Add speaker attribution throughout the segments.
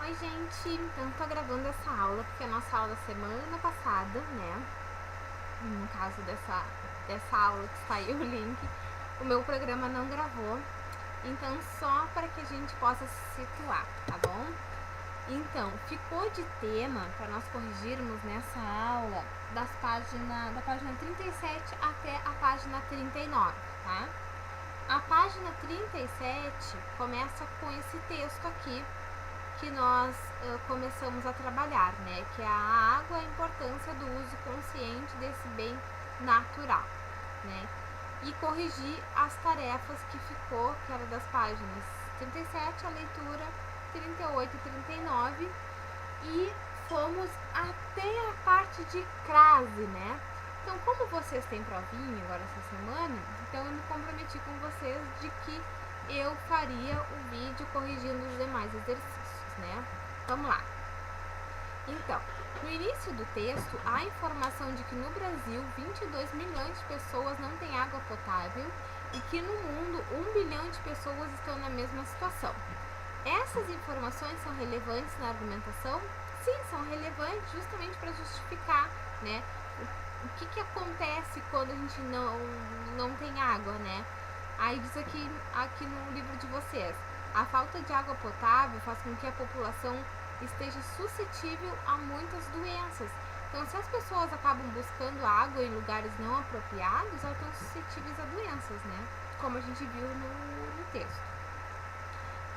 Speaker 1: Oi, gente! Então, tô gravando essa aula porque é a nossa aula da semana passada, né? No caso dessa aula que saiu o link, o meu programa não gravou. Então, só para que a gente possa se situar, tá bom? Então, ficou de tema para nós corrigirmos nessa aula da página 37 até a página 39, tá? A página 37 começa com esse texto aqui que nós começamos a trabalhar, né? Que é a água, a importância do uso consciente desse bem natural, né? E corrigir as tarefas que era das páginas 37, a leitura 38 e 39, e fomos até a parte de crase, né? Então, como vocês têm provinha agora essa semana, então eu me comprometi com vocês de que eu faria o vídeo corrigindo os demais exercícios, né? Vamos lá. Então, no início do texto, há a informação de que no Brasil 22 milhões de pessoas não têm água potável e que no mundo 1 bilhão de pessoas estão na mesma situação. Essas informações são relevantes na argumentação? Sim, são relevantes justamente para justificar, né, o que acontece quando a gente não tem água, né? Aí diz aqui no livro de vocês, a falta de água potável faz com que a população esteja suscetível a muitas doenças. Então, se as pessoas acabam buscando água em lugares não apropriados, elas estão suscetíveis a doenças, né? Como a gente viu no texto.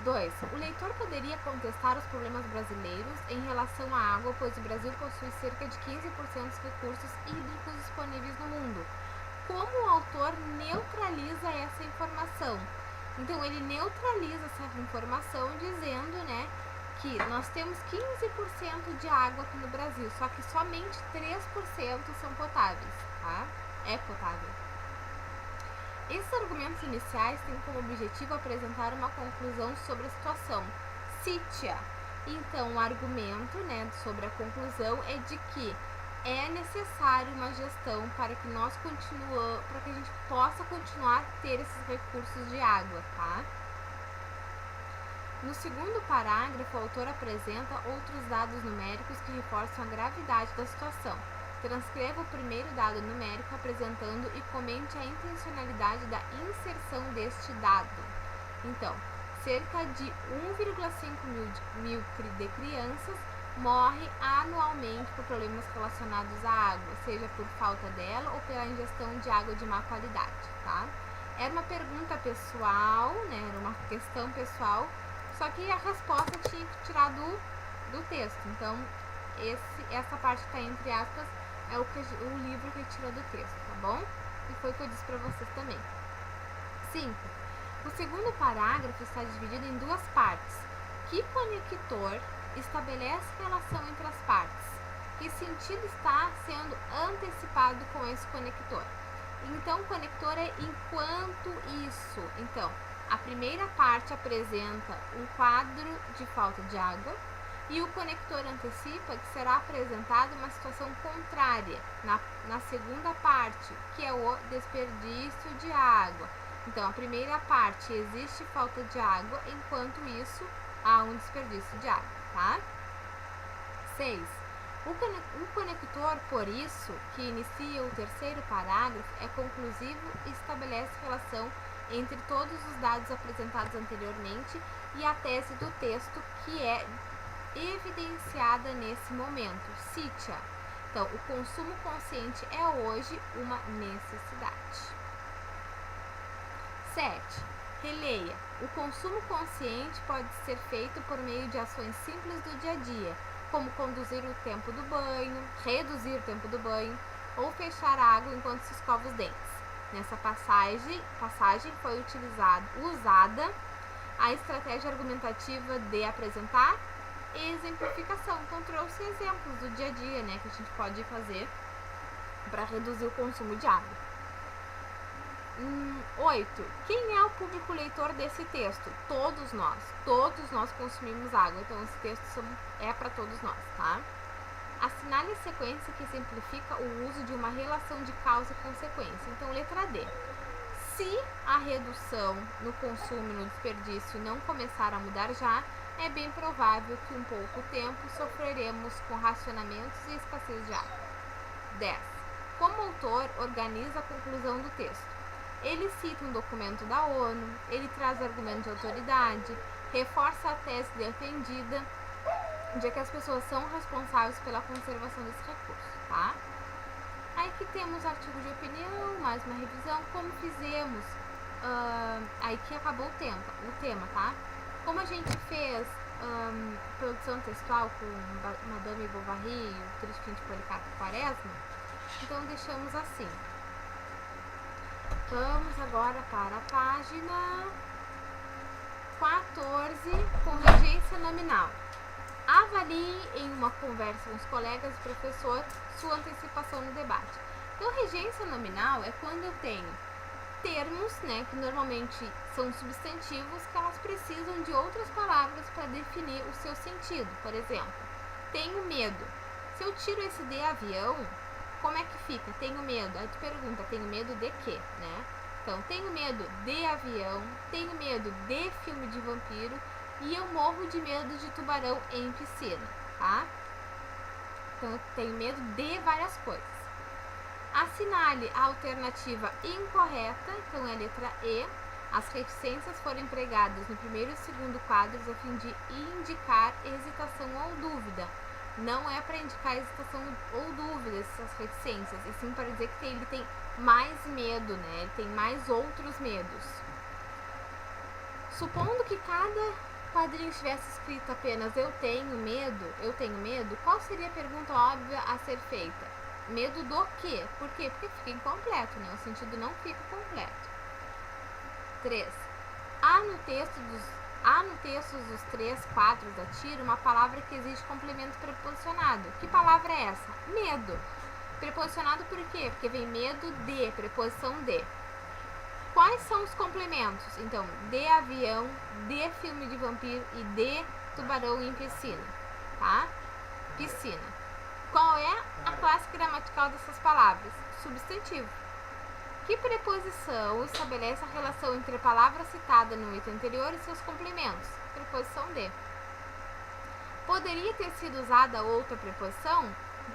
Speaker 1: 2. O leitor poderia contestar os problemas brasileiros em relação à água, pois o Brasil possui cerca de 15% dos recursos hídricos disponíveis no mundo. Como o autor neutraliza essa informação? Então, ele neutraliza essa informação dizendo, né, que nós temos 15% de água aqui no Brasil, só que somente 3% são potáveis, tá? É potável. Esses argumentos iniciais têm como objetivo apresentar uma conclusão sobre a situação. Cite-a. Então, o argumento, né, sobre a conclusão é de que é necessário uma gestão para que a gente possa continuar a ter esses recursos de água, tá? No segundo parágrafo, o autor apresenta outros dados numéricos que reforçam a gravidade da situação. Transcreva o primeiro dado numérico apresentando e comente a intencionalidade da inserção deste dado. Então, cerca de 1,5 mil de crianças morrem anualmente por problemas relacionados à água, seja por falta dela ou pela ingestão de água de má qualidade, tá? Era uma pergunta pessoal, né? Era uma questão pessoal, só que a resposta tinha que tirar do texto. Então, essa parte que está entre aspas é o livro que tira do texto, tá bom? E foi o que eu disse para vocês também. 5. O segundo parágrafo está dividido em duas partes. Que conector estabelece relação entre as partes? Que sentido está sendo antecipado com esse conector? Então, o conector é enquanto isso. Então, a primeira parte apresenta um quadro de falta de água e o conector antecipa que será apresentada uma situação contrária na segunda parte, que é o desperdício de água. Então, a primeira parte existe falta de água, enquanto isso há um desperdício de água, tá? 6. O conector, por isso, que inicia o terceiro parágrafo, é conclusivo e estabelece relação entre todos os dados apresentados anteriormente e a tese do texto que é evidenciada nesse momento. Cite-a. Então, o consumo consciente é hoje uma necessidade. 7. Releia. O consumo consciente pode ser feito por meio de ações simples do dia a dia, como conduzir o tempo do banho, reduzir o tempo do banho ou fechar a água enquanto se escova os dentes. Nessa passagem foi usada a estratégia argumentativa de apresentar exemplificação. Então, trouxe exemplos do dia a dia, né, que a gente pode fazer para reduzir o consumo de água. 8. Quem é o público leitor desse texto? Todos nós consumimos água, então esse texto é para todos nós, tá? Assinale a sequência que exemplifica o uso de uma relação de causa e consequência. Então, letra D. Se a redução no consumo e no desperdício não começar a mudar já, é bem provável que em pouco tempo sofreremos com racionamentos e escassez de água. 10. Como autor, organiza a conclusão do texto. Ele cita um documento da ONU, ele traz argumentos de autoridade, reforça a tese defendida de que as pessoas são responsáveis pela conservação desse recurso, tá? Aí que temos artigo de opinião, mais uma revisão, como fizemos, aí que acabou o tema, tá? Como a gente fez produção textual com Madame Bovary e o Triste Fim de Policarpo Quaresma, então deixamos assim. Vamos agora para a página 14, com regência nominal. Avalie em uma conversa com os colegas e professor sua antecipação no debate. Então, regência nominal é quando eu tenho termos, né, que normalmente são substantivos, que elas precisam de outras palavras para definir o seu sentido. Por exemplo, tenho medo. Se eu tiro esse de avião, como é que fica? Tenho medo. Aí tu pergunta, tenho medo de quê, né? Então, tenho medo de avião, tenho medo de filme de vampiro e eu morro de medo de tubarão em piscina, tá? Então, eu tenho medo de várias coisas. Assinale a alternativa incorreta, então é a letra E. As reticências foram empregadas no primeiro e segundo quadros a fim de indicar hesitação ou dúvida. Não é para indicar hesitação ou dúvida essas reticências, e sim para dizer que ele tem mais medo, né? Ele tem mais outros medos. Supondo que cada quadrinho tivesse escrito apenas eu tenho medo, qual seria a pergunta óbvia a ser feita? Medo do quê? Por quê? Porque fica incompleto, né? O sentido não fica completo. 3. Há no texto dos 3 quadros da tira uma palavra que exige complemento preposicionado. Que palavra é essa? Medo. Preposicionado por quê? Porque vem medo de, preposição de. Quais são os complementos? Então, de avião, de filme de vampiro e de tubarão em piscina, tá? Piscina. Qual é a classe gramatical dessas palavras? Substantivo. Que preposição estabelece a relação entre a palavra citada no item anterior e seus complementos? Preposição de. Poderia ter sido usada outra preposição?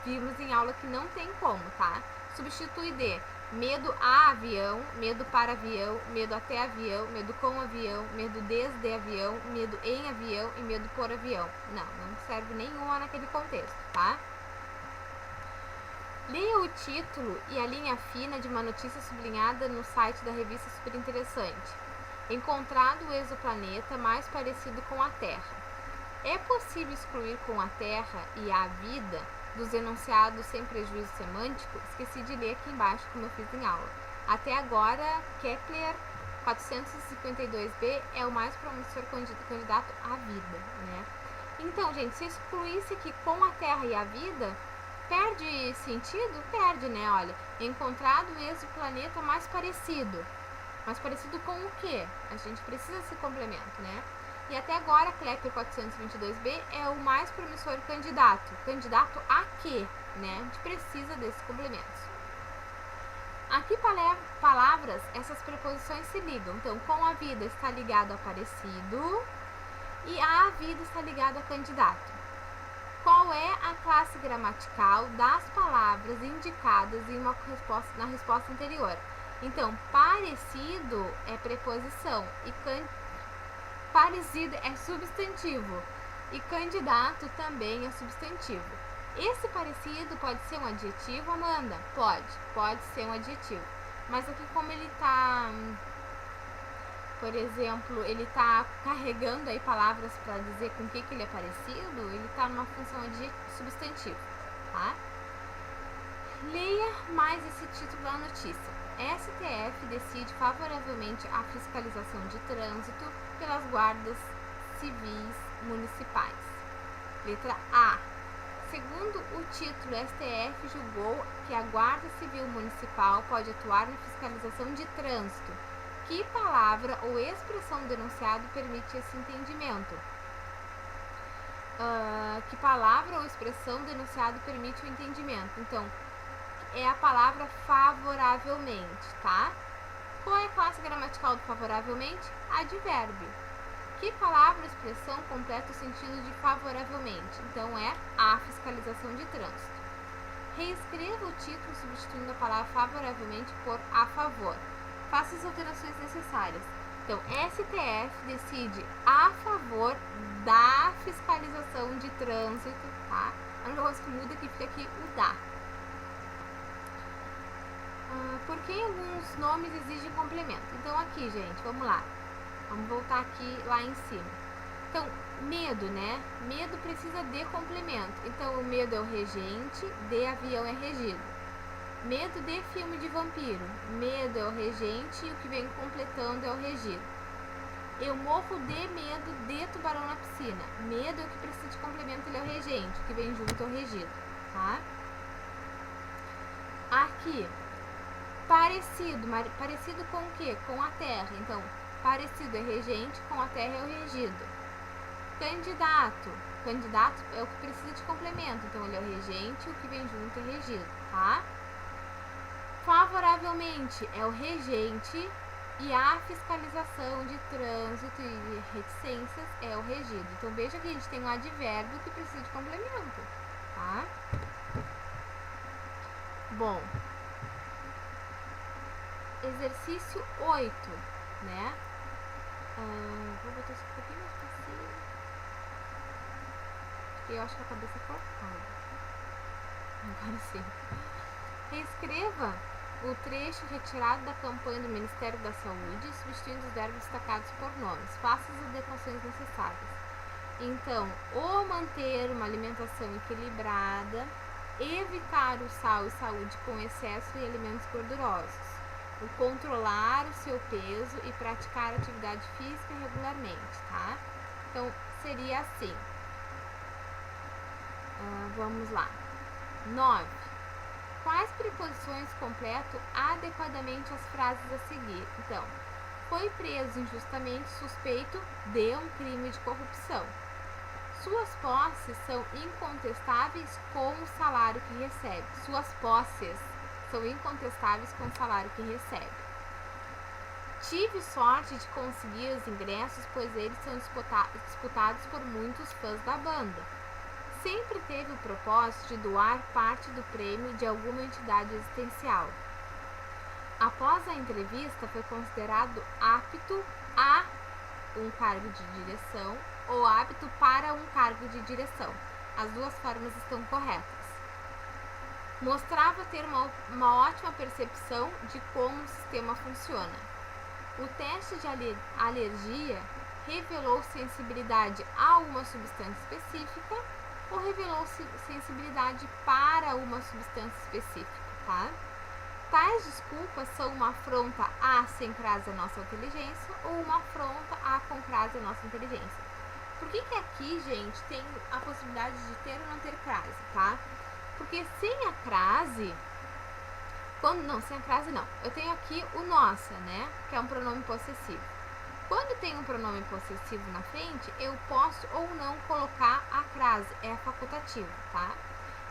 Speaker 1: Vimos em aula que não tem como, tá? Substitui de medo a avião, medo para avião, medo até avião, medo com avião, medo desde avião, medo em avião e medo por avião. Não serve nenhuma naquele contexto, tá? Leia o título e a linha fina de uma notícia sublinhada no site da revista Super Interessante. Encontrado o exoplaneta mais parecido com a Terra. É possível excluir com a Terra e a vida dos enunciados sem prejuízo semântico? Esqueci de ler aqui embaixo como eu fiz em aula. Até agora, Kepler 452b é o mais promissor candidato à vida, né? Então, gente, se excluísse aqui com a Terra e a vida, perde sentido? Perde, né? Olha, encontrado o exoplaneta mais parecido. Mais parecido com o quê? A gente precisa desse complemento, né? E até agora, Kepler 422b é o mais promissor candidato. Candidato a quê? Né? A gente precisa desses complementos. Aqui, palavras, essas preposições se ligam. Então, com a vida está ligado a parecido e a vida está ligado a candidato. Qual é a classe gramatical das palavras indicadas na resposta anterior? Então, parecido é preposição e parecido é substantivo e candidato também é substantivo. Esse parecido pode ser um adjetivo, Amanda? Pode ser um adjetivo. Mas aqui como ele está, por exemplo, ele está carregando aí palavras para dizer com que ele é parecido, ele está numa função de substantivo, tá? Leia mais esse título da notícia. STF decide favoravelmente a fiscalização de trânsito pelas guardas civis municipais. Letra A. Segundo o título, STF julgou que a Guarda Civil Municipal pode atuar na fiscalização de trânsito. Que palavra ou expressão denunciado permite esse entendimento? Que palavra ou expressão denunciado permite o entendimento? Então, é a palavra favoravelmente, tá? Qual é a classe gramatical do favoravelmente? Advérbio. Que palavra ou expressão completa o sentido de favoravelmente? Então é a fiscalização de trânsito. Reescreva o título substituindo a palavra favoravelmente por a favor. Faça as alterações necessárias. Então, STF decide a favor da fiscalização de trânsito, tá? A única coisa que muda é que fica aqui o da. Por que alguns nomes exigem complemento? Então, aqui, gente, vamos lá. Vamos voltar aqui lá em cima. Então, medo, né? Medo precisa de complemento. Então, o medo é o regente, de avião é regido. Medo de filme de vampiro. Medo é o regente e o que vem completando é o regido. Eu morro de medo de tubarão na piscina. Medo é o que precisa de complemento, ele é o regente. O que vem junto é o regido, tá? Aqui, parecido. Parecido com o quê? Com a terra. Então, parecido é regente, com a terra é o regido. Candidato. Candidato é o que precisa de complemento. Então, ele é o regente, o que vem junto é regido, tá? Favoravelmente é o regente e a fiscalização de trânsito e reticências é o regido. Então, veja que a gente tem um advérbio que precisa de complemento, tá? Bom, exercício 8, né? Vou botar isso um pouquinho mais pra cima. Eu acho que a cabeça é cortada. Agora sim. Reescreva o trecho retirado da campanha do Ministério da Saúde, substituindo os verbos destacados por nomes. Faça as adequações necessárias. Então, o manter uma alimentação equilibrada, evitar o sal e saúde com excesso e alimentos gordurosos, o controlar o seu peso e praticar atividade física regularmente, tá? Então, seria assim. Vamos lá. 9. Quais preposições completam adequadamente as frases a seguir? Então, foi preso injustamente suspeito de um crime de corrupção. Suas posses são incontestáveis com o salário que recebe. Suas posses são incontestáveis com o salário que recebe. Tive sorte de conseguir os ingressos, pois eles são disputados por muitos fãs da banda. Sempre teve o propósito de doar parte do prêmio de alguma entidade existencial. Após a entrevista, foi considerado apto a um cargo de direção ou apto para um cargo de direção. As duas formas estão corretas. Mostrava ter uma ótima percepção de como o sistema funciona. O teste de alergia revelou sensibilidade a uma substância específica ou revelou sensibilidade para uma substância específica, tá? Tais desculpas são uma afronta a sem crase a nossa inteligência ou uma afronta a com crase a nossa inteligência. Por que aqui, gente, tem a possibilidade de ter ou não ter crase, tá? Porque sem a crase, sem a crase não, eu tenho aqui o nossa, né, que é um pronome possessivo. Quando tem um pronome possessivo na frente, eu posso ou não colocar a crase, é facultativo, tá?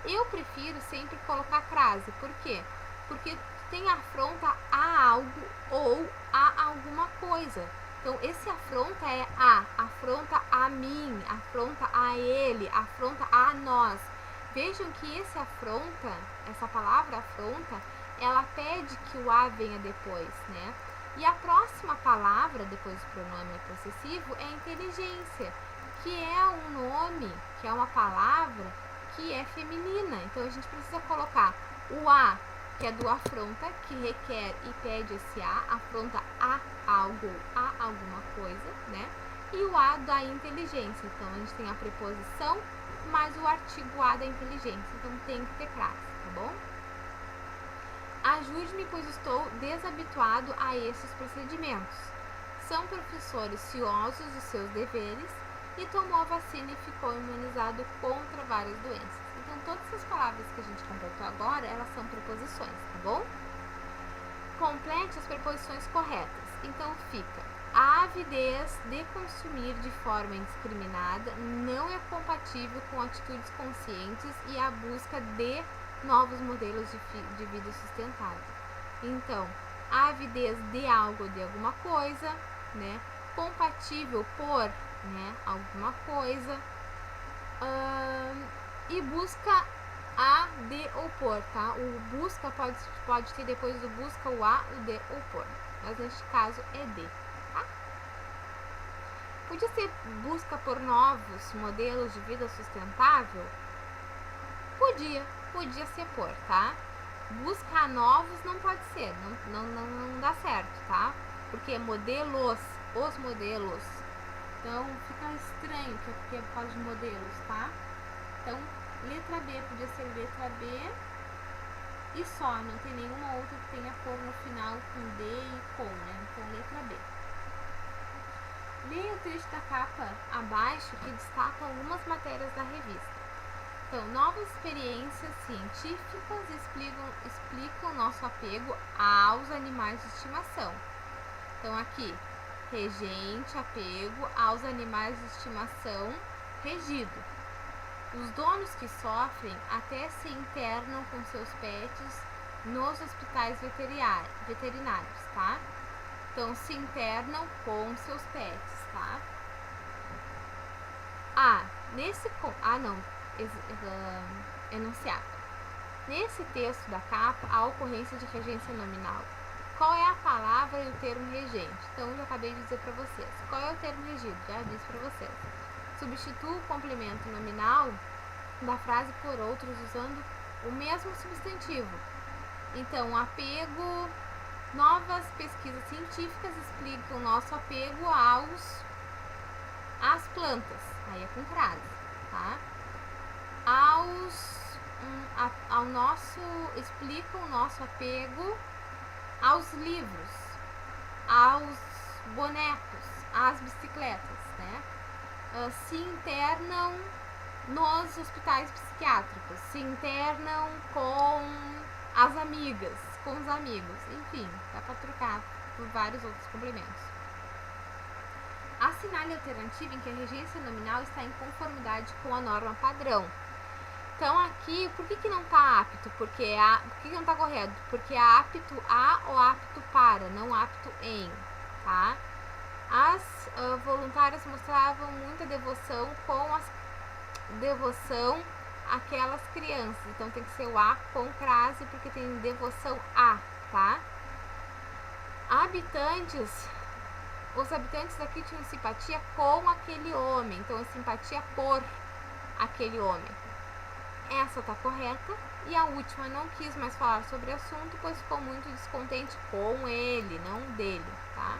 Speaker 1: Eu prefiro sempre colocar crase, por quê? Porque tem afronta a algo ou a alguma coisa. Então, esse afronta é afronta a mim, afronta a ele, afronta a nós. Vejam que esse afronta, essa palavra afronta, ela pede que o a venha depois, né? E a próxima palavra, depois do pronome possessivo, é inteligência, que é um nome, que é uma palavra que é feminina. Então, a gente precisa colocar o a, que é do afronta, que requer e pede esse a, afronta a algo, a alguma coisa, né? E o a da inteligência. Então, a gente tem a preposição mais o artigo a da inteligência. Então, tem que ter crase, tá bom? Ajude-me, pois estou desabituado a esses procedimentos. São professores ciosos dos seus deveres e tomou a vacina e ficou imunizado contra várias doenças. Então, todas essas palavras que a gente completou agora, elas são preposições, tá bom? Complete as preposições corretas. Então, fica: a avidez de consumir de forma indiscriminada não é compatível com atitudes conscientes e a busca de novos modelos de vida sustentável. Então, a avidez de algo ou de alguma coisa, né? compatível por, né, alguma coisa, e busca a, de ou por, tá? O busca pode ter depois do busca o a, o de ou por, mas neste caso é de, tá? Podia ser busca por novos modelos de vida sustentável? Podia ser por, tá? Buscar novos não pode ser, não dá certo, tá? Porque modelos, os modelos, então fica estranho que é porque é por causa de modelos, tá? Então, letra B podia ser letra B e só, não tem nenhuma outra que tenha cor no final com D e com, né? Então, letra B. Leia o trecho da capa abaixo que destaca algumas matérias da revista. Então, novas experiências científicas explicam nosso apego aos animais de estimação. Então, aqui, regente, apego aos animais de estimação, regido. Os donos que sofrem até se internam com seus pets nos hospitais veterinários, tá? Então, se internam com seus pets, tá? Enunciado. Nesse texto da capa, há ocorrência de regência nominal. Qual é a palavra e o termo regente? Então, eu já acabei de dizer para vocês. Qual é o termo regido? Já disse para vocês. Substitua o complemento nominal da frase por outros usando o mesmo substantivo. Então, apego, novas pesquisas científicas explicam nosso apego às plantas. Aí é com crase, tá? Explicam o nosso apego aos livros, aos bonecos, às bicicletas, né? Se internam nos hospitais psiquiátricos, se internam com as amigas, com os amigos, enfim, dá para trocar por vários outros complementos. Assinale a alternativa em que a regência nominal está em conformidade com a norma padrão. Então aqui, por que não está apto? Por que não está correto? Porque é apto a ou apto para, não apto em, tá? As voluntárias mostravam muita devoção àquelas crianças. Então tem que ser o a com crase, porque tem devoção a, tá? Os habitantes daqui tinham simpatia com aquele homem, então é simpatia por aquele homem. Essa tá correta. E a última, não quis mais falar sobre o assunto, pois ficou muito descontente com ele, não dele, tá?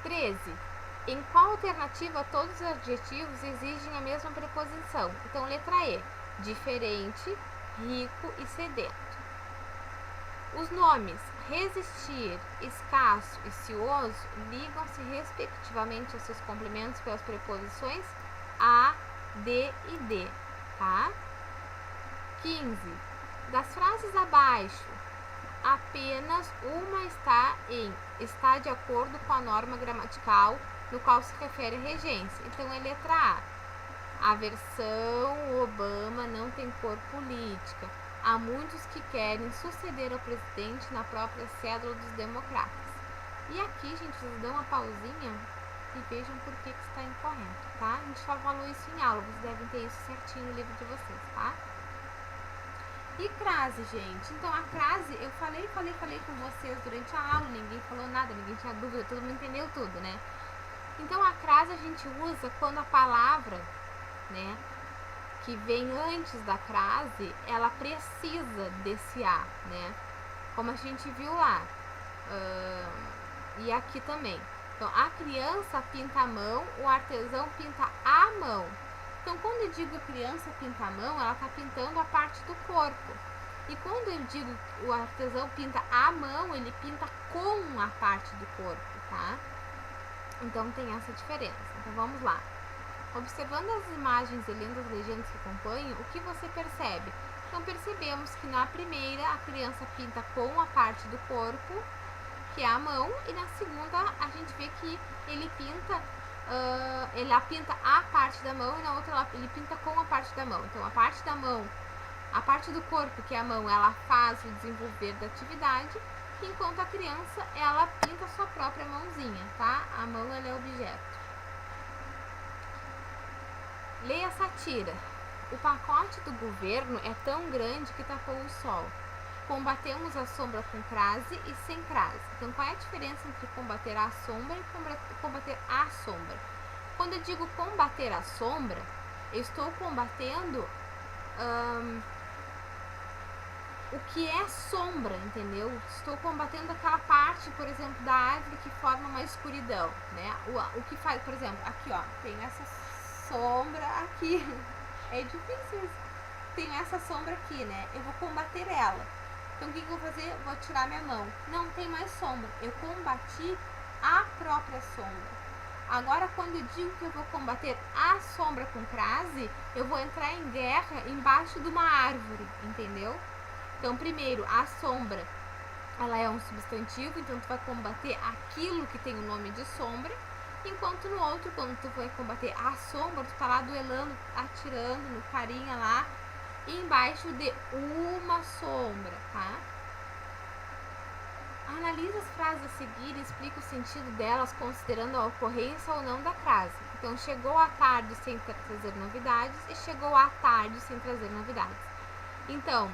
Speaker 1: 13. Em qual alternativa todos os adjetivos exigem a mesma preposição? Então, letra E, diferente, rico e sedento. Os nomes resistir, escasso e cioso ligam-se respectivamente aos seus complementos pelas preposições a, de e de, tá? 15. Das frases abaixo, apenas uma está de acordo com a norma gramatical no qual se refere a regência. Então, é letra A. A versão Obama não tem cor política. Há muitos que querem suceder ao presidente na própria cédula dos democratas. E aqui, gente, vocês dão uma pausinha e vejam por que está incorreto, tá? A gente já falou isso em aula, vocês devem ter isso certinho no livro de vocês, tá? E crase, gente. Então, a crase, eu falei com vocês durante a aula, ninguém falou nada, ninguém tinha dúvida, todo mundo entendeu tudo, né? Então, a crase a gente usa quando a palavra, né, que vem antes da crase, ela precisa desse a, né? Como a gente viu lá. E aqui também. Então, a criança pinta a mão, o artesão pinta a mão. Então, quando eu digo criança pinta a mão, ela está pintando a parte do corpo. E quando eu digo o artesão pinta a mão, ele pinta com a parte do corpo, tá? Então, tem essa diferença. Então, vamos lá. Observando as imagens e lendo as legendas que acompanham, o que você percebe? Então, percebemos que na primeira, a criança pinta com a parte do corpo, que é a mão, e na segunda, a gente vê que ele pinta a parte da mão, e na outra ele pinta com a parte da mão. Então, a parte da mão, a parte do corpo, que é a mão, ela faz o desenvolver da atividade, enquanto a criança, ela pinta sua própria mãozinha, tá? A mão, ela é objeto. Leia a satira. O pacote do governo é tão grande que tapou o sol. Combatemos a sombra com crase e sem crase. Então, qual é a diferença entre combater a sombra e combater a sombra? Quando eu digo combater a sombra, eu estou combatendo o que é sombra, entendeu? Estou combatendo aquela parte, por exemplo, da árvore que forma uma escuridão, né? O que faz, por exemplo, aqui, ó, tem essa sombra aqui. É difícil isso. Tem essa sombra aqui, né? Eu vou combater ela. Então, o que eu vou fazer? Vou tirar minha mão. Não tem mais sombra. Eu combati a própria sombra. Agora, quando eu digo que eu vou combater a sombra com crase, eu vou entrar em guerra embaixo de uma árvore, entendeu? Então, primeiro, a sombra, ela é um substantivo, então tu vai combater aquilo que tem o nome de sombra, enquanto no outro, quando tu vai combater a sombra, tu tá lá duelando, atirando no carinha lá, embaixo de uma sombra, tá? Analisa as frases a seguir e explica o sentido delas, considerando a ocorrência ou não da frase. Então, chegou à tarde sem trazer novidades e chegou à tarde sem trazer novidades. Então,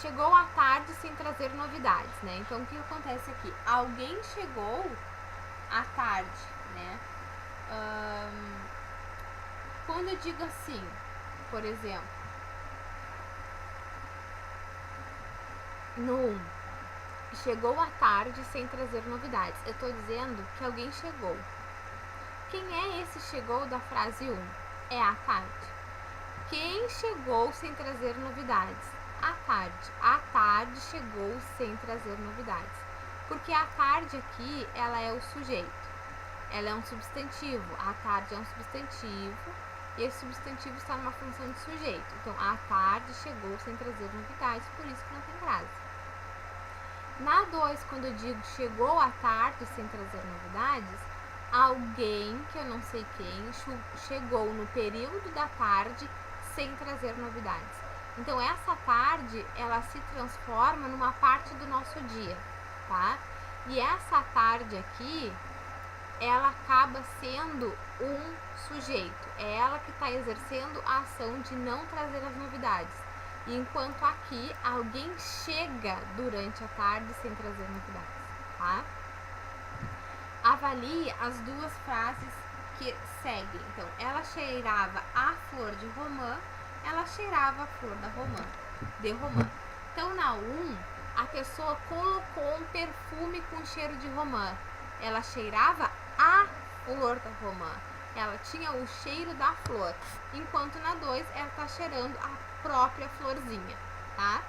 Speaker 1: chegou à tarde sem trazer novidades, né? Então, o que acontece aqui? Alguém chegou à tarde, né? Quando eu digo assim, por exemplo, no chegou à tarde sem trazer novidades, eu estou dizendo que alguém chegou. Quem é esse chegou da frase 1? É a tarde. Quem chegou sem trazer novidades? A tarde. A tarde chegou sem trazer novidades. Porque a tarde aqui, ela é o sujeito. Ela é um substantivo. A tarde é um substantivo e esse substantivo está numa função de sujeito. Então, a tarde chegou sem trazer novidades, por isso que não tem frase. Na 2, quando eu digo chegou à tarde sem trazer novidades, alguém, que eu não sei quem, chegou no período da tarde sem trazer novidades. Então, essa tarde, ela se transforma numa parte do nosso dia, tá? E essa tarde aqui, ela acaba sendo um sujeito. É ela que está exercendo a ação de não trazer as novidades. Enquanto aqui, alguém chega durante a tarde sem trazer novidades, tá? Avalie as duas frases que seguem. Então, ela cheirava a flor de romã, ela cheirava a flor da romã, de romã. Então, na 1, a pessoa colocou um perfume com cheiro de romã. Ela cheirava a flor da romã. Ela tinha o cheiro da flor. Enquanto na 2, ela está cheirando a própria florzinha, tá?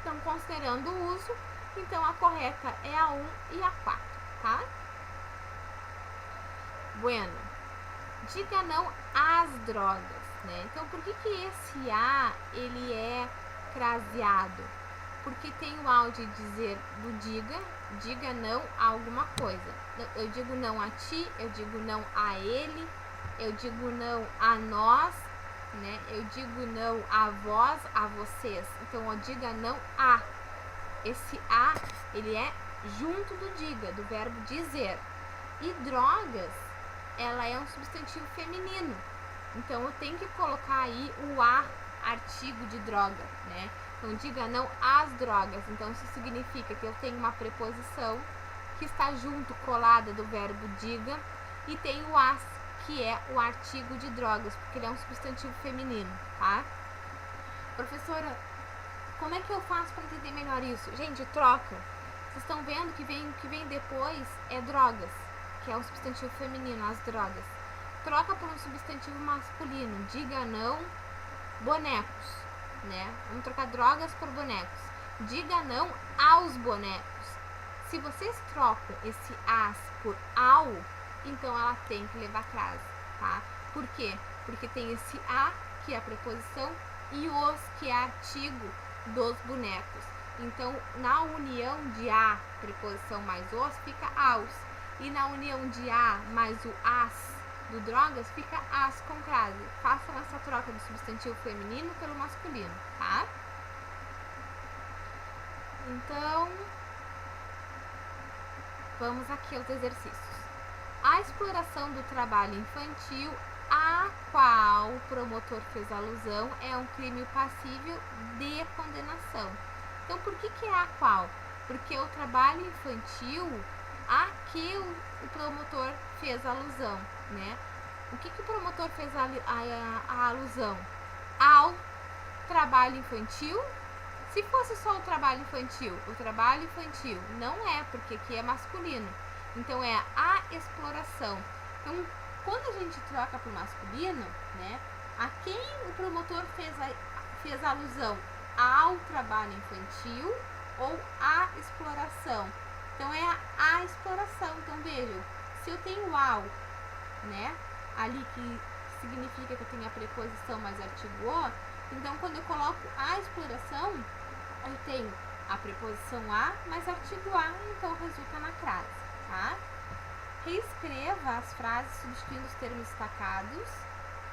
Speaker 1: Então, considerando o uso, então a correta é a 1 e a 4, tá? Bueno, diga não às drogas, né? Então, por que esse A, ele é craseado? Porque tem o ao de dizer do diga não a alguma coisa. Eu digo não a ti, eu digo não a ele, eu digo não a nós, né? Eu digo não a vós, a vocês. Então, eu diga não a. Esse a, ele é junto do diga, do verbo dizer. E drogas, ela é um substantivo feminino. Então, eu tenho que colocar aí o a, artigo de droga, né? Então, diga não às drogas. Então, isso significa que eu tenho uma preposição que está junto, colada do verbo diga, e tem o as, que é o artigo de drogas, porque ele é um substantivo feminino, tá? Professora, como é que eu faço para entender melhor isso? Gente, troca. Vocês estão vendo que vem depois é drogas, que é um substantivo feminino, as drogas. Troca por um substantivo masculino. Diga não bonecos, né? Vamos trocar drogas por bonecos. Diga não aos bonecos. Se vocês trocam esse as por ao, então ela tem que levar crase, tá? Por quê? Porque tem esse a, que é a preposição, e os, que é artigo dos bonecos. Então, na união de a, preposição mais os, fica aos. E na união de a mais o as do drogas, fica as com crase. Façam essa troca do substantivo feminino pelo masculino, tá? Então, vamos aqui aos exercícios. A exploração do trabalho infantil a qual o promotor fez alusão é um crime passível de condenação. Então, por que é a qual? Porque o trabalho infantil a que o promotor fez alusão, né? O que o promotor fez a alusão? Ao trabalho infantil. Se fosse só o trabalho infantil não é, porque aqui é masculino. Então, é a exploração. Então, quando a gente troca para o masculino, né, a quem o promotor fez alusão? Ao trabalho infantil ou à exploração? Então, é a exploração. Então, vejam, se eu tenho ao, né, ali que significa que eu tenho a preposição mais artigo o, então, quando eu coloco a exploração, eu tenho a preposição a mais artigo a, então resulta na crase, tá? Reescreva as frases substituindo os termos destacados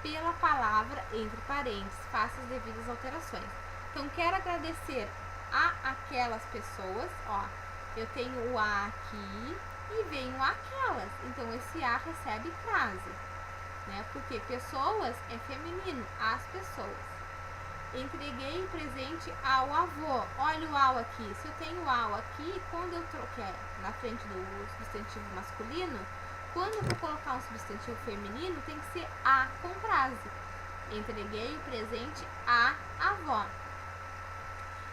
Speaker 1: pela palavra entre parênteses, faça as devidas alterações. Então, quero agradecer a aquelas pessoas, ó, eu tenho o a aqui e venho aquelas, então esse a recebe crase, né? Porque pessoas é feminino, as pessoas. Entreguei presente ao avô. Olha o ao aqui. Se eu tenho ao aqui, quando eu troquei na frente do substantivo masculino, quando eu vou colocar um substantivo feminino, tem que ser a com crase. Entreguei o presente à avó.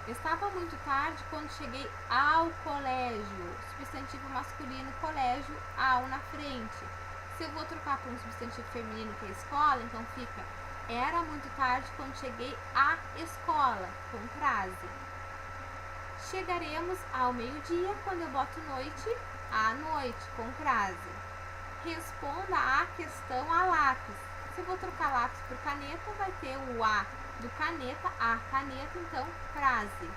Speaker 1: Estava muito tarde quando cheguei ao colégio. Substantivo masculino, colégio, ao na frente. Se eu vou trocar por um substantivo feminino, que é escola, então fica era muito tarde quando cheguei à escola, com crase. Chegaremos ao meio-dia quando eu boto noite, à noite, com crase. Responda a questão a lápis. Se eu vou trocar lápis por caneta, vai ter o a do caneta, a caneta, então crase.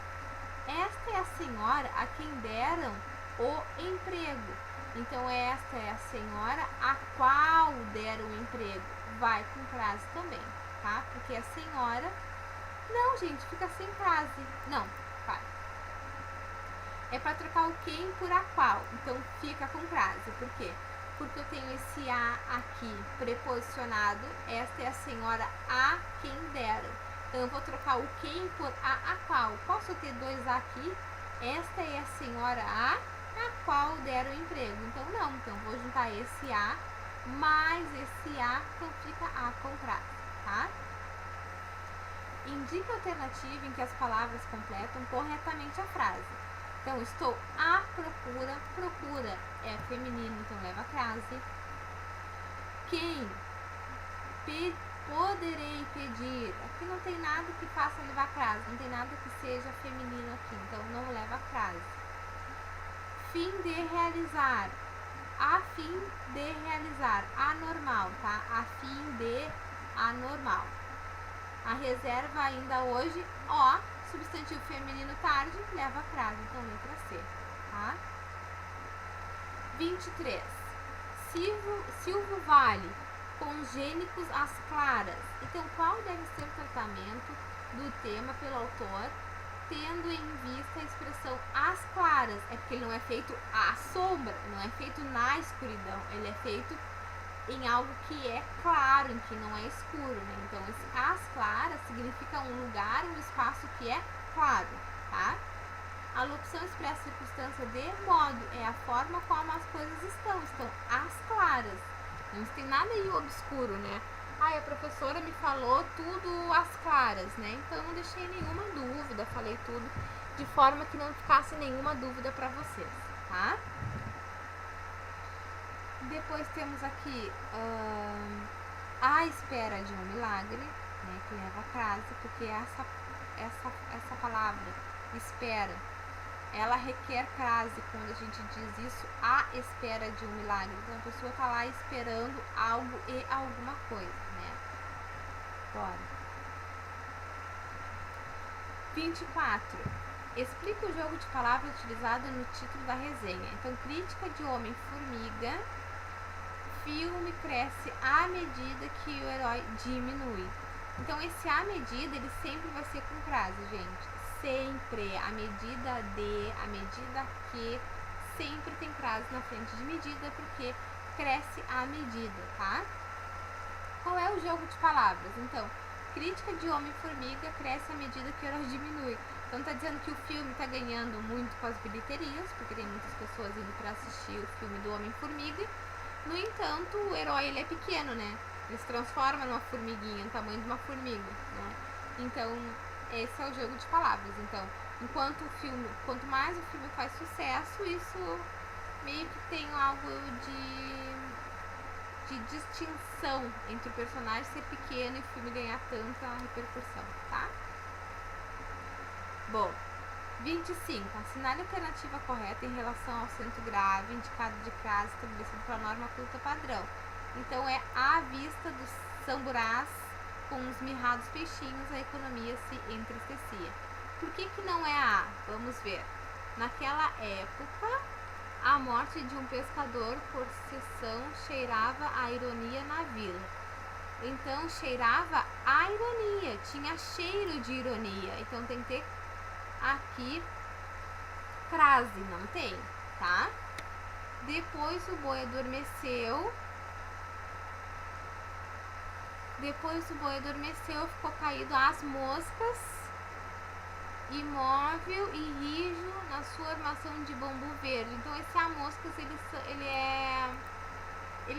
Speaker 1: Esta é a senhora a quem deram o emprego. Então, esta é a senhora a qual deram o emprego. Vai com crase também, tá? Porque a senhora... Não, gente, fica sem crase. Não, vai. É para trocar o quem por a qual. Então, fica com crase. Por quê? Porque eu tenho esse a aqui preposicionado. Esta é a senhora a quem deram. Então, eu vou trocar o quem por a qual. Posso ter dois a aqui? Esta é a senhora a qual deram o emprego. Então, não. Então, vou juntar esse a mais esse a, então fica a com crase, tá? Indica a alternativa em que as palavras completam corretamente a frase. Então, estou à procura, procura é feminino, então leva crase. Quem? Poderei pedir. Aqui não tem nada que faça levar crase, não tem nada que seja feminino aqui, então não leva crase. Fim de realizar. A fim de realizar. Anormal, tá? A fim de anormal. A reserva ainda hoje, ó, substantivo feminino tarde, leva crase, então letra C, tá? 23. Silvio Vale, congênicos às claras. Então, qual deve ser o tratamento do tema pelo autor, tendo em vista a expressão às claras? É porque ele não é feito à sombra, não é feito na escuridão, ele é feito em algo que é claro, em que não é escuro, né? Então, esse às claras significa um lugar, um espaço que é claro, tá? A locução expressa a circunstância de modo, é a forma como as coisas estão às claras. Não tem nada aí obscuro, né? A professora me falou tudo às claras, né? Então, eu não deixei nenhuma dúvida, falei tudo de forma que não ficasse nenhuma dúvida para vocês, tá? Depois temos aqui a espera de um milagre, né, que leva a crase, porque essa palavra, espera, ela requer crase quando a gente diz isso, à espera de um milagre. Então, a pessoa está lá esperando algo e alguma coisa, né? Bora. 24. Explica o jogo de palavras utilizado no título da resenha. Então, crítica de Homem-Formiga. Filme cresce à medida que o herói diminui. Então, esse à medida, ele sempre vai ser com crase, gente. sempre, a medida de, a medida que, sempre tem crase na frente de medida, porque cresce a medida, tá? Qual é o jogo de palavras? Então, crítica de Homem-Formiga cresce à medida que ela diminui. Então tá dizendo que o filme tá ganhando muito com as bilheterias, porque tem muitas pessoas indo para assistir o filme do Homem-Formiga. No entanto, o herói ele é pequeno, né? Ele se transforma numa formiguinha, no tamanho de uma formiga, né? Então, esse é o jogo de palavras. Então, quanto mais o filme faz sucesso, isso meio que tem algo de distinção entre o personagem ser pequeno e o filme ganhar tanta repercussão, tá? Bom, 25. Assinale a alternativa correta em relação ao acento grave indicado de crase estabelecido pela norma culta padrão. Então, é à vista dos samburás com os mirrados peixinhos, a economia se entristecia. Por que não é a? Vamos ver. Naquela época, a morte de um pescador por sessão cheirava a ironia na vila. Então, cheirava a ironia, tinha cheiro de ironia. Então, tem que ter aqui crase, não tem, tá? Depois o boi adormeceu. Ficou caído às moscas, imóvel e rijo na sua armação de bambu verde. Então esse a moscas ele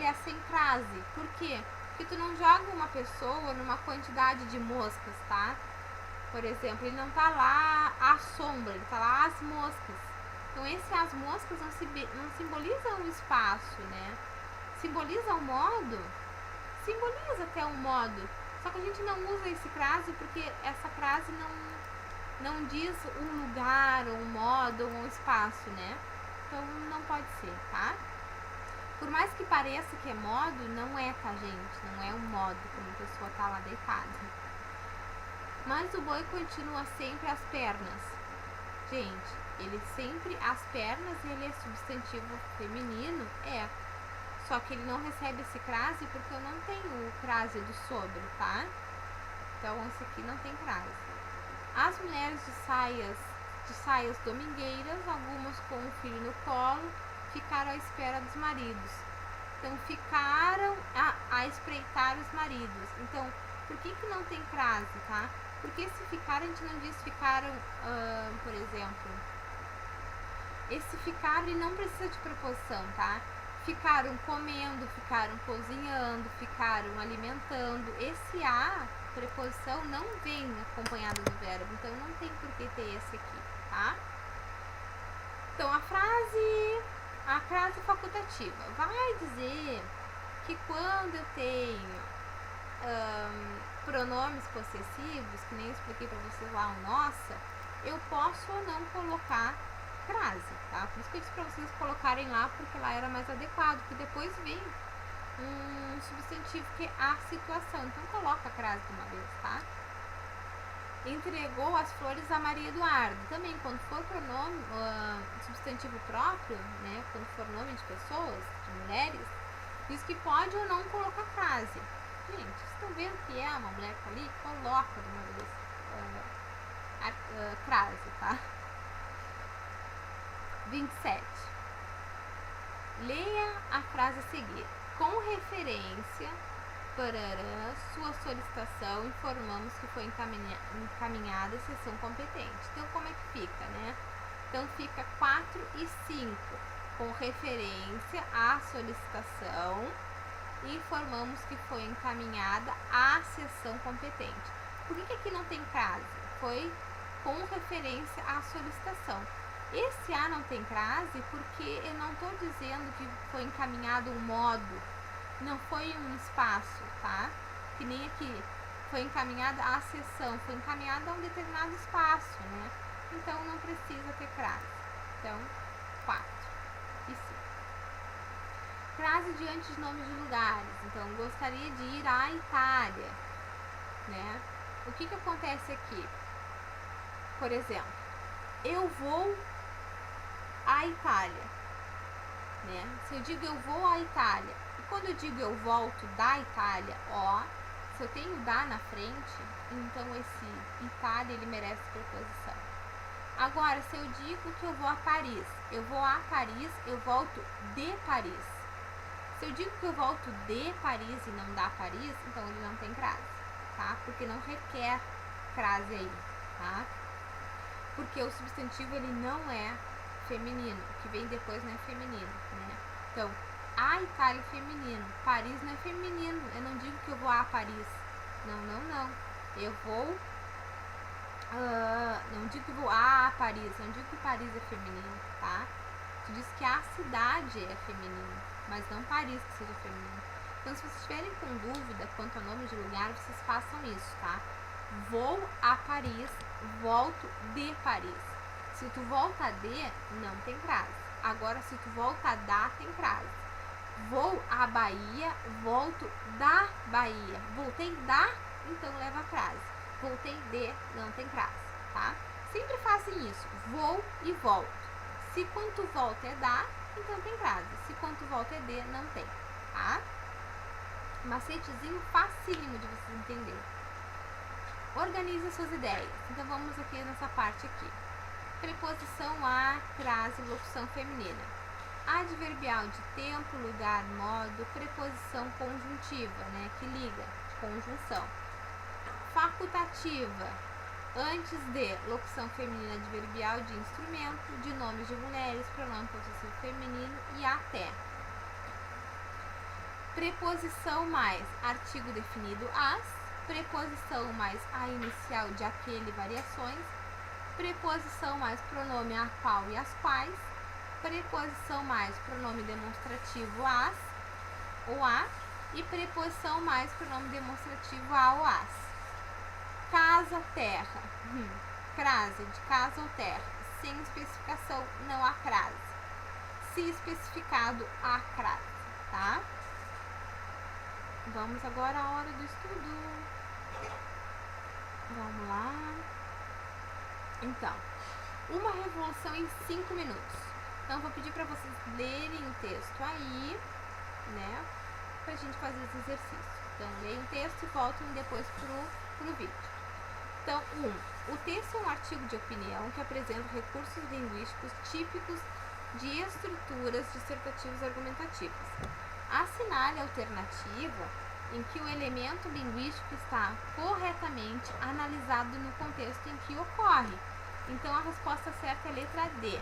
Speaker 1: é sem crase. Por quê? Porque tu não joga uma pessoa numa quantidade de moscas, tá? Por exemplo, ele não tá lá à sombra, ele tá lá às moscas. Então esse as moscas não simboliza um espaço, né? Simboliza um modo? Simboliza até um modo. Só que a gente não usa esse crase porque essa crase não diz um lugar, um modo, um espaço, né? Então não pode ser, tá? Por mais que pareça que é modo, não é, tá, gente? Não é um modo quando a pessoa tá lá deitada. Mas o boi continua sempre às pernas. Gente, ele sempre às pernas, ele é substantivo feminino, é. Só que ele não recebe esse crase porque eu não tenho o crase do sobre, tá? Então esse aqui não tem crase. As mulheres de saias domingueiras, algumas com o filho no colo, ficaram à espera dos maridos. Então ficaram a espreitar os maridos. Então, por que não tem crase, tá? Porque se ficaram, a gente não diz ficaram, por exemplo, esse ficar ele não precisa de preposição, tá? Ficaram comendo, ficaram cozinhando, ficaram alimentando. Esse a, preposição, não vem acompanhada do verbo, então não tem por que ter esse aqui, tá? Então a crase facultativa vai dizer que quando eu tenho pronomes possessivos, que nem eu expliquei pra vocês lá o nossa, eu posso ou não colocar crase, tá? Por isso que eu disse pra vocês colocarem lá, porque lá era mais adequado, porque depois vem um substantivo que é a situação, então coloca a crase de uma vez, tá? Entregou as flores a Maria Eduarda. Também, quando for pronome, substantivo próprio, né? Quando for nome de pessoas, de mulheres, diz que pode ou não colocar crase. Gente, vocês estão vendo que é uma mulher que tá ali? Coloca de uma vez a crase, tá? 27. Leia a frase a seguir. Com referência para sua solicitação, informamos que foi encaminhada a sessão competente. Então, como é que fica, né? Então, fica 4 e 5. Com referência à solicitação, informamos que foi encaminhada à sessão competente. Por que aqui não tem crase? Foi com referência à solicitação. Esse A não tem crase porque eu não estou dizendo que foi encaminhado um modo, não foi um espaço, tá? Que nem aqui, foi encaminhada a sessão, foi encaminhada a um determinado espaço, né? Então não precisa ter crase. Então, 4 e 5. Crase diante de nomes de lugares. Então, gostaria de ir à Itália, né? O que acontece aqui? Por exemplo, eu vou à Itália, né? Se eu digo eu vou à Itália, e quando eu digo eu volto da Itália, ó, se eu tenho da na frente, então esse Itália ele merece preposição, Agora, se eu digo que eu vou a Paris, eu vou a Paris, eu volto de Paris. Se eu digo que eu volto de Paris e não da Paris, então ele não tem crase, tá? Porque não requer crase aí, tá? Porque o substantivo ele não é feminino, o que vem depois não é feminino, né? Então, a Itália é feminino, Paris não é feminino, eu não digo que eu vou a Paris, não, eu vou, não digo que vou a Paris, não digo que Paris é feminino, tá? Tu diz que a cidade é feminina, mas não Paris que seja feminino. Então, se vocês estiverem com dúvida quanto ao nome de lugar, vocês façam isso, tá? Vou a Paris, volto de Paris. Se tu volta de, não tem crase. Agora, se tu volta da, tem crase. Vou à Bahia, volto da Bahia. Voltei da, então leva crase. Voltei de, não tem crase, tá? Sempre fazem isso, vou e volto. Se quanto volta é da, então tem crase. Se quanto volta é de, não tem, tá? Macetezinho facílimo de vocês entenderem. Organize suas ideias. Então vamos aqui nessa parte aqui. Preposição a, crase, locução feminina. Adverbial de tempo, lugar, modo. Preposição conjuntiva, né, que liga, de conjunção. Facultativa, antes de, locução feminina adverbial de instrumento, de nomes de mulheres, pronome possessivo feminino e até. Preposição mais, artigo definido as. Preposição mais a inicial de aquele, variações. Preposição mais pronome a qual e as quais. Preposição mais pronome demonstrativo as ou a. E preposição mais pronome demonstrativo a ou as. Casa, terra. Crase, de casa ou terra. Sem especificação, não há crase. Se especificado, há crase, tá? Vamos agora à hora do estudo. Vamos lá. Então, uma revolução em 5 minutos. Então, vou pedir para vocês lerem o texto aí, né? Pra gente fazer esse exercício. Então, leiam o texto e voltem depois pro vídeo. Então, 1. O texto é um artigo de opinião que apresenta recursos linguísticos típicos de estruturas dissertativas argumentativas. Assinale a alternativa em que o elemento linguístico está corretamente analisado no contexto em que ocorre. Então, a resposta certa é a letra D.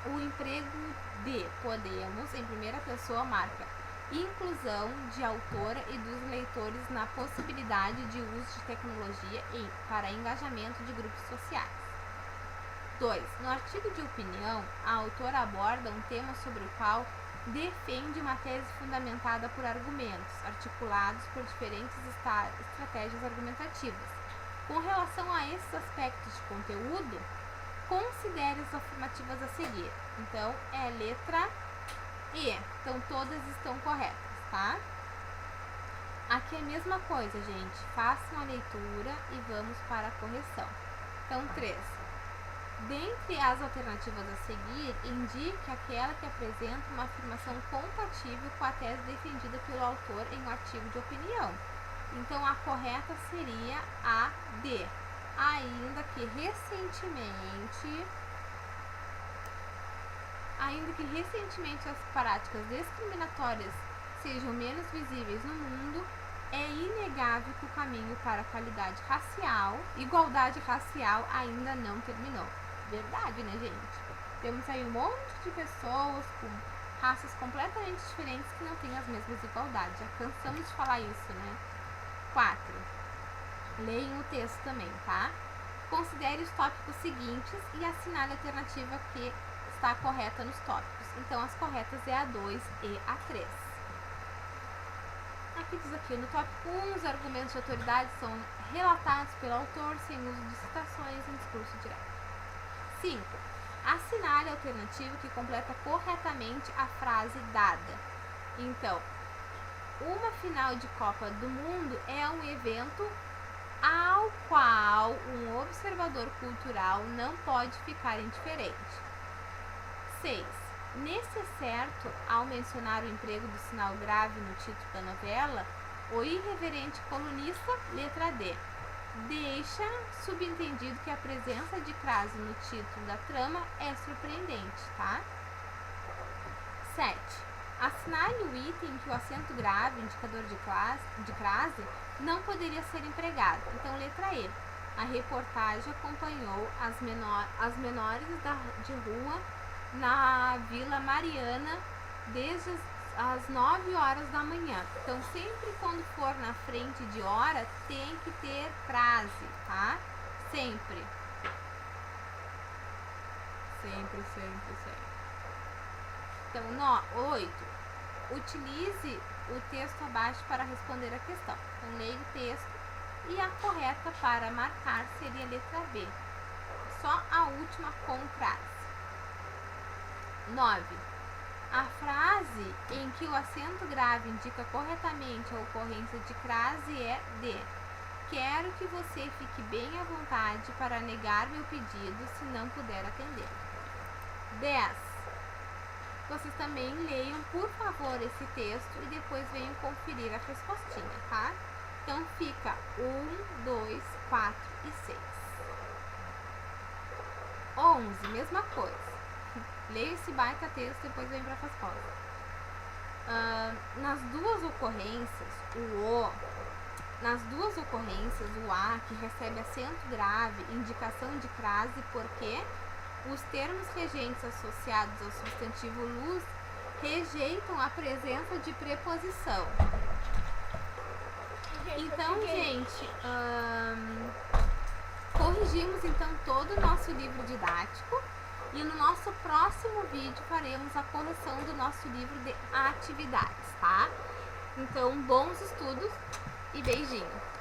Speaker 1: O emprego de podemos, em primeira pessoa, marca inclusão de autora e dos leitores na possibilidade de uso de tecnologia para engajamento de grupos sociais. 2. No artigo de opinião, a autora aborda um tema sobre o qual defende uma tese fundamentada por argumentos, articulados por diferentes estratégias argumentativas. Com relação a esses aspectos de conteúdo, considere as afirmativas a seguir. Então, é letra E. Então, todas estão corretas, tá? Aqui é a mesma coisa, gente. Façam a leitura e vamos para a correção. Então, 3. Dentre as alternativas a seguir, indique aquela que apresenta uma afirmação compatível com a tese defendida pelo autor em um artigo de opinião. Então, a correta seria a D. Ainda que recentemente as práticas discriminatórias sejam menos visíveis no mundo, é inegável que o caminho para a igualdade racial ainda não terminou. Verdade, né, gente? Temos aí um monte de pessoas com raças completamente diferentes que não têm as mesmas igualdades. Já cansamos de falar isso, né? 4. Leiam o texto também, tá? Considere os tópicos seguintes e assinale a alternativa que está correta nos tópicos. Então, as corretas é a 2 e a 3. Aqui diz aqui, no tópico 1, os argumentos de autoridade são relatados pelo autor sem uso de citações em discurso direto. 5. Assinale a alternativa que completa corretamente a frase dada. Então, uma final de Copa do Mundo é um evento ao qual um observador cultural não pode ficar indiferente. 6. Nesse excerto, ao mencionar o emprego do sinal grave no título da novela, o irreverente colunista, letra D, deixa subentendido que a presença de crase no título da trama é surpreendente, tá? 7. Assinale o item que o acento grave, indicador de crase, não poderia ser empregado. Então, letra E. A reportagem acompanhou as menores de rua na Vila Mariana desde às 9 horas da manhã. Então, sempre quando for na frente de hora, tem que ter crase, tá? Sempre. Sempre. Então, 8. Utilize o texto abaixo para responder a questão. Então, leia o texto e a correta para marcar seria a letra B. Só a última com crase. 9. A frase em que o acento grave indica corretamente a ocorrência de crase é de: quero que você fique bem à vontade para negar meu pedido se não puder atender. 10. Vocês também leiam, por favor, esse texto e depois venham conferir a respostinha, tá? Então, fica 1, 2, 4 e 6. 11, mesma coisa. Leia esse baita texto e depois vem para a resposta. Nas duas ocorrências, o A, que recebe acento grave, indicação de crase, porque os termos regentes associados ao substantivo luz rejeitam a presença de preposição. Então, gente, corrigimos então todo o nosso livro didático e no nosso próximo vídeo faremos a correção do nosso livro de atividades, tá? Então, bons estudos e beijinho!